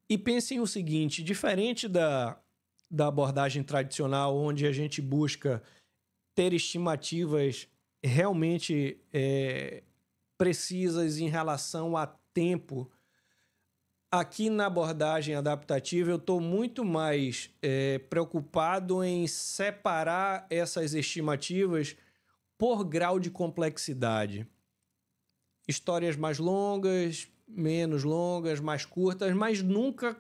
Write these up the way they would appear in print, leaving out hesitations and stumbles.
E pensem o seguinte, diferente da abordagem tradicional, onde a gente busca ter estimativas realmente precisas em relação a tempo, aqui na abordagem adaptativa eu estou muito mais preocupado em separar essas estimativas por grau de complexidade. Histórias mais longas, menos longas, mais curtas, mas nunca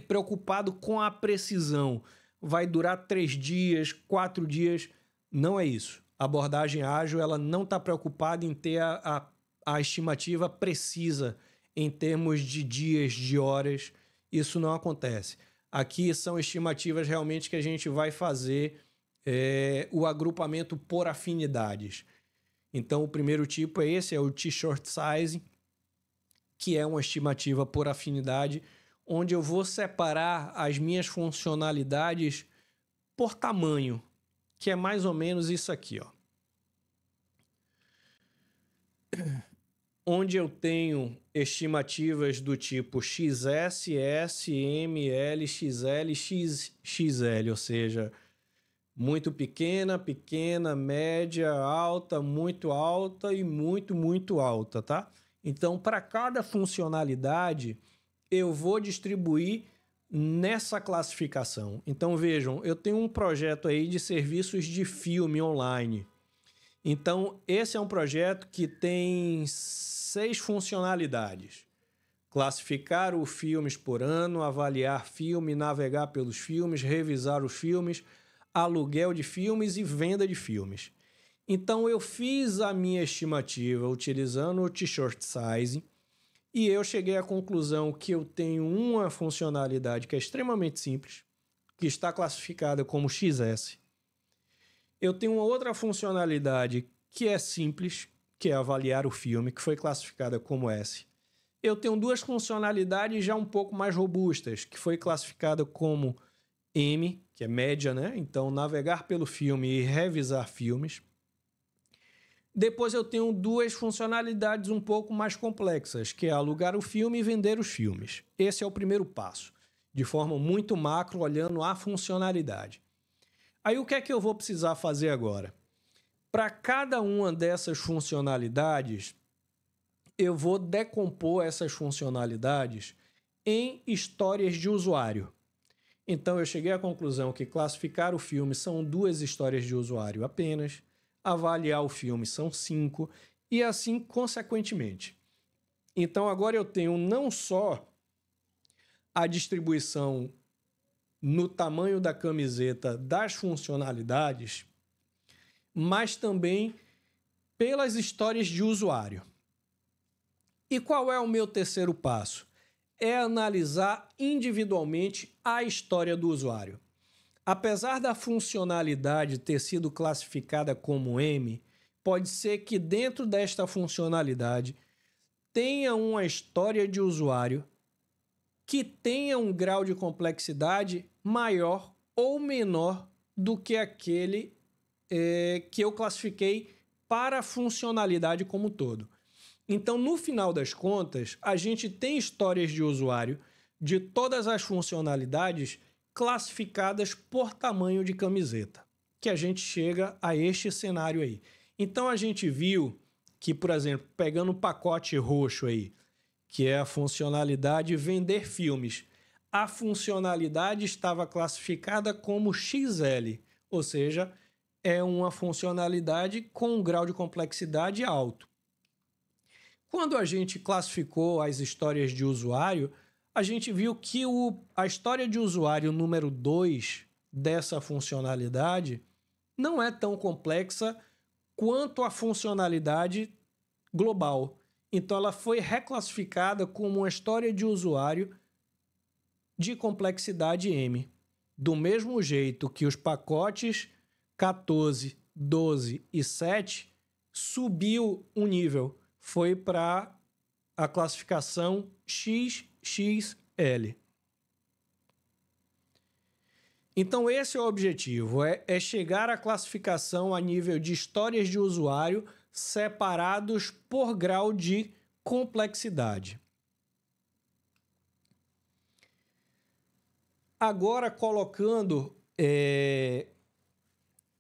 preocupado com a precisão. Vai durar 3 dias, 4 dias. Não é isso. A abordagem ágil ela não está preocupada em ter a estimativa precisa em termos de dias, de horas. Isso não acontece. Aqui são estimativas realmente que a gente vai fazer o agrupamento por afinidades. Então, o primeiro tipo é esse, é o T-short size, que é uma estimativa por afinidade, onde eu vou separar as minhas funcionalidades por tamanho, que é mais ou menos isso aqui, ó. Onde eu tenho estimativas do tipo XS, S, M, L, XL, XL, ou seja, muito pequena, pequena, média, alta, muito alta e muito, muito alta, tá? Então, para cada funcionalidade, eu vou distribuir nessa classificação. Então, vejam, eu tenho um projeto aí de serviços de filme online. Então, esse é um projeto que tem 6 funcionalidades. Classificar os filmes por ano, avaliar filme, navegar pelos filmes, revisar os filmes, aluguel de filmes e venda de filmes. Então, eu fiz a minha estimativa utilizando o T-short size e eu cheguei à conclusão que eu tenho uma funcionalidade que é extremamente simples, que está classificada como XS. Eu tenho uma outra funcionalidade que é simples, que é avaliar o filme, que foi classificada como S. Eu tenho 2 funcionalidades já um pouco mais robustas, que foi classificada como M, que é média, né? Então, navegar pelo filme e revisar filmes. Depois eu tenho 2 funcionalidades um pouco mais complexas, que é alugar o filme e vender os filmes. Esse é o primeiro passo, de forma muito macro, olhando a funcionalidade. Aí o que é que eu vou precisar fazer agora? Para cada uma dessas funcionalidades, eu vou decompor essas funcionalidades em histórias de usuário. Então eu cheguei à conclusão que classificar o filme são 2 histórias de usuário apenas, avaliar o filme são 5 e assim consequentemente. Então agora eu tenho não só a distribuição no tamanho da camiseta das funcionalidades, mas também pelas histórias de usuário. E qual é o meu terceiro passo? É analisar individualmente a história do usuário. Apesar da funcionalidade ter sido classificada como M, pode ser que dentro desta funcionalidade tenha uma história de usuário que tenha um grau de complexidade maior ou menor do que aquele que eu classifiquei para a funcionalidade como um todo. Então, no final das contas, a gente tem histórias de usuário de todas as funcionalidades classificadas por tamanho de camiseta, que a gente chega a este cenário aí. Então, a gente viu que, por exemplo, pegando o pacote roxo aí, que é a funcionalidade vender filmes, a funcionalidade estava classificada como XL, ou seja, é uma funcionalidade com um grau de complexidade alto. Quando a gente classificou as histórias de usuário, a gente viu que a história de usuário número 2 dessa funcionalidade não é tão complexa quanto a funcionalidade global. Então, ela foi reclassificada como uma história de usuário de complexidade M. Do mesmo jeito que os pacotes 14, 12 e 7 subiu um nível. Foi para a classificação XXL. Então, esse é o objetivo, é chegar à classificação a nível de histórias de usuário separados por grau de complexidade. Agora colocando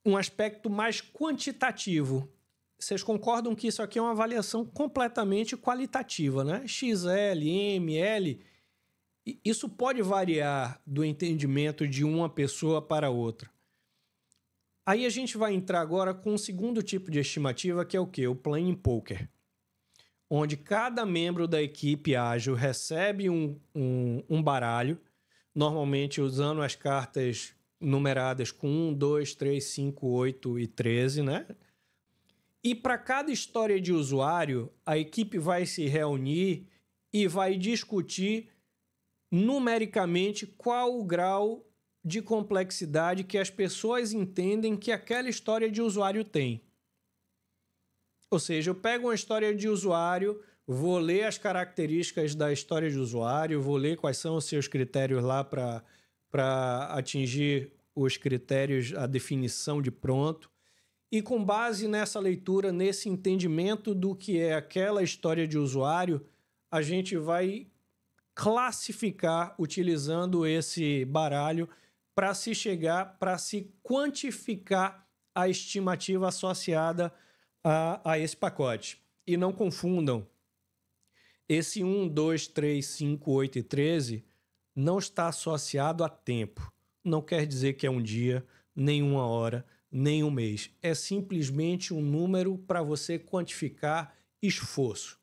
um aspecto mais quantitativo. Vocês concordam que isso aqui é uma avaliação completamente qualitativa, né? XL, ML, isso pode variar do entendimento de uma pessoa para outra. Aí a gente vai entrar agora com um segundo tipo de estimativa, que é o quê? O Planning Poker, onde cada membro da equipe ágil recebe um baralho, normalmente usando as cartas numeradas com 1, 2, 3, 5, 8 e 13, né? E para cada história de usuário, a equipe vai se reunir e vai discutir numericamente qual o grau de complexidade que as pessoas entendem que aquela história de usuário tem. Ou seja, eu pego uma história de usuário, vou ler as características da história de usuário, vou ler quais são os seus critérios lá para atingir os critérios, a definição de pronto. E com base nessa leitura, nesse entendimento do que é aquela história de usuário, a gente vai classificar utilizando esse baralho para se quantificar a estimativa associada a esse pacote. E não confundam, esse 1, 2, 3, 5, 8 e 13 não está associado a tempo. Não quer dizer que é um dia, nem uma hora, nem um mês. É simplesmente um número para você quantificar esforço.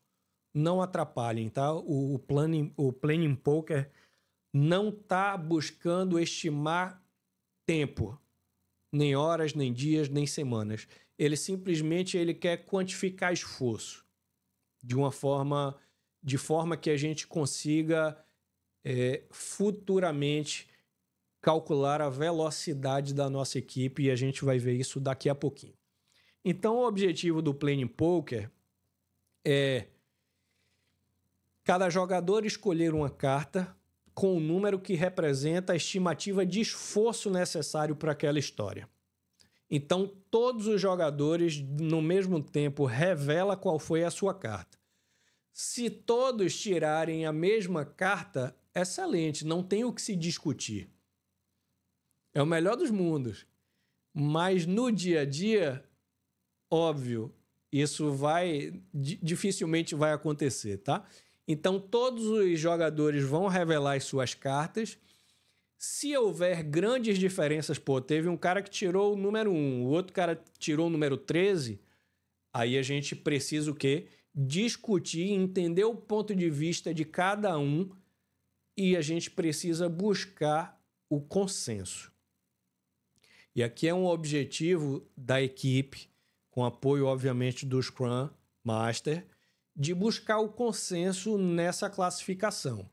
Não atrapalhem, tá? O Planning Poker não está buscando estimar tempo, nem horas, nem dias, nem semanas. Ele simplesmente quer quantificar esforço de forma que a gente consiga futuramente calcular a velocidade da nossa equipe, e a gente vai ver isso daqui a pouquinho. Então, o objetivo do Planning Poker é cada jogador escolher uma carta com o número que representa a estimativa de esforço necessário para aquela história. Então, todos os jogadores, no mesmo tempo, revelam qual foi a sua carta. Se todos tirarem a mesma carta, excelente, não tem o que se discutir. É o melhor dos mundos. Mas no dia a dia, óbvio, isso dificilmente vai acontecer, tá? Então, todos os jogadores vão revelar as suas cartas. Se houver grandes diferenças, teve um cara que tirou o número 1, o outro cara tirou o número 13, aí a gente precisa o quê? Discutir, entender o ponto de vista de cada um, e a gente precisa buscar o consenso. E aqui é um objetivo da equipe, com apoio, obviamente, do Scrum Master, de buscar o consenso nessa classificação.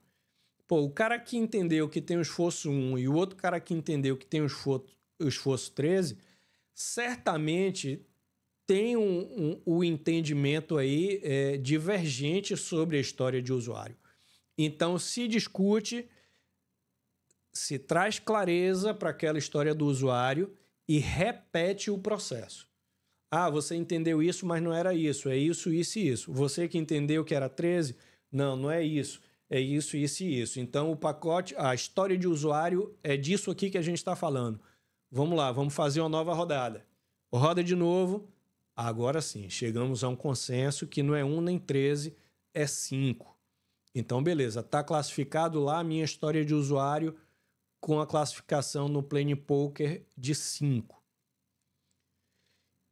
O cara que entendeu que tem o esforço 1 e o outro cara que entendeu que tem o esforço 13, certamente tem um entendimento aí divergente sobre a história de usuário. Então, se discute, se traz clareza para aquela história do usuário e repete o processo. Ah, você entendeu isso, mas não era isso. É isso, isso e isso. Você que entendeu que era 13, não é isso. É isso, isso e isso. Então, o pacote, a história de usuário é disso aqui que a gente está falando. Vamos lá, vamos fazer uma nova rodada. Roda de novo. Agora sim, chegamos a um consenso que não é 1 nem 13, é 5. Então, beleza, está classificado lá a minha história de usuário com a classificação no Planning Poker de 5.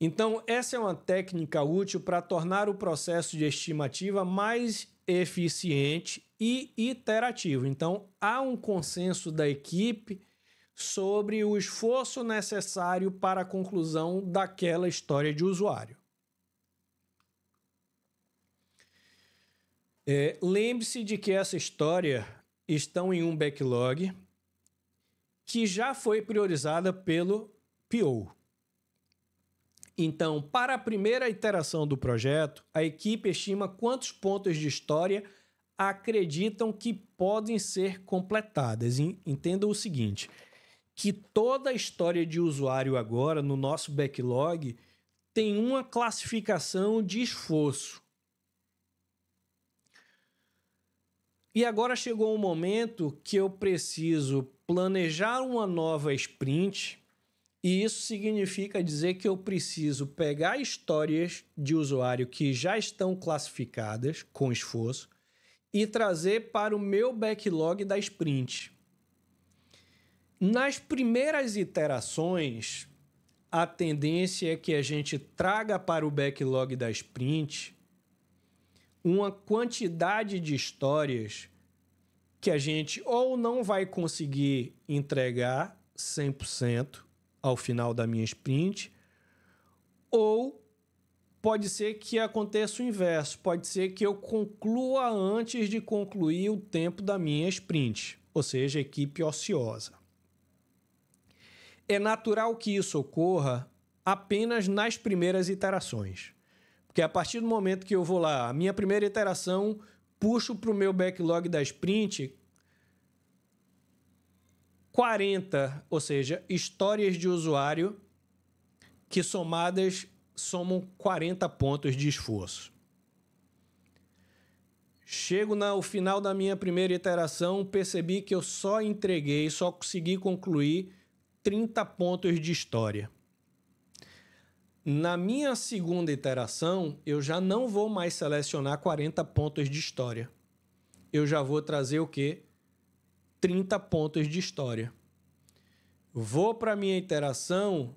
Então, essa é uma técnica útil para tornar o processo de estimativa mais eficiente e iterativo. Então, há um consenso da equipe sobre o esforço necessário para a conclusão daquela história de usuário. Lembre-se de que essa história está em um backlog que já foi priorizada pelo PO. Então, para a primeira iteração do projeto, a equipe estima quantos pontos de história acreditam que podem ser completadas. Entenda o seguinte, que toda a história de usuário agora, no nosso backlog, tem uma classificação de esforço. E agora chegou um momento que eu preciso planejar uma nova sprint, e isso significa dizer que eu preciso pegar histórias de usuário que já estão classificadas com esforço e trazer para o meu backlog da sprint. Nas primeiras iterações, a tendência é que a gente traga para o backlog da sprint uma quantidade de histórias que a gente ou não vai conseguir entregar 100% ao final da minha sprint, ou pode ser que aconteça o inverso, pode ser que eu conclua antes de concluir o tempo da minha sprint, ou seja, equipe ociosa. É natural que isso ocorra apenas nas primeiras iterações, porque a partir do momento que eu vou lá, a minha primeira iteração, puxo para o meu backlog da sprint 40, ou seja, histórias de usuário que somadas somam 40 pontos de esforço. Chego no final da minha primeira iteração, percebi que eu só consegui concluir 30 pontos de história. Na minha segunda iteração, eu já não vou mais selecionar 40 pontos de história. Eu já vou trazer o quê? 30 pontos de história. Vou para a minha iteração,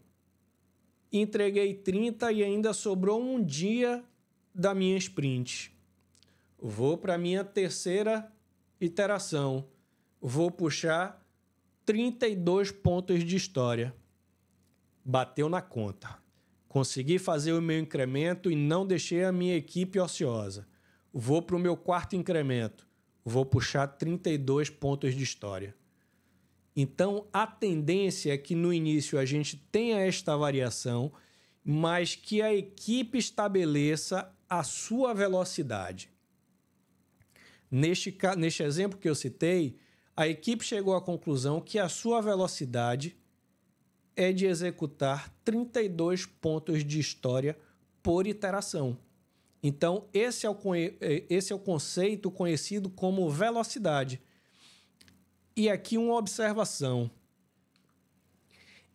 entreguei 30 e ainda sobrou um dia da minha sprint. Vou para a minha terceira iteração. Vou puxar 32 pontos de história. Bateu na conta. Consegui fazer o meu incremento e não deixei a minha equipe ociosa. Vou para o meu quarto incremento. Vou puxar 32 pontos de história. Então, a tendência é que no início a gente tenha esta variação, mas que a equipe estabeleça a sua velocidade. Neste exemplo que eu citei, a equipe chegou à conclusão que a sua velocidade é de executar 32 pontos de história por iteração. Então, esse é o conceito conhecido como velocidade. E aqui uma observação.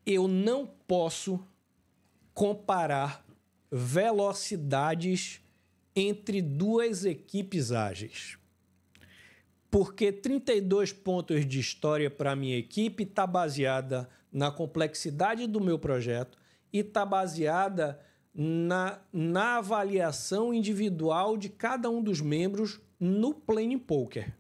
Eu não posso comparar velocidades entre duas equipes ágeis. Porque 32 pontos de história para a minha equipe está baseada na complexidade do meu projeto e está baseada na avaliação individual de cada um dos membros no Planning Poker.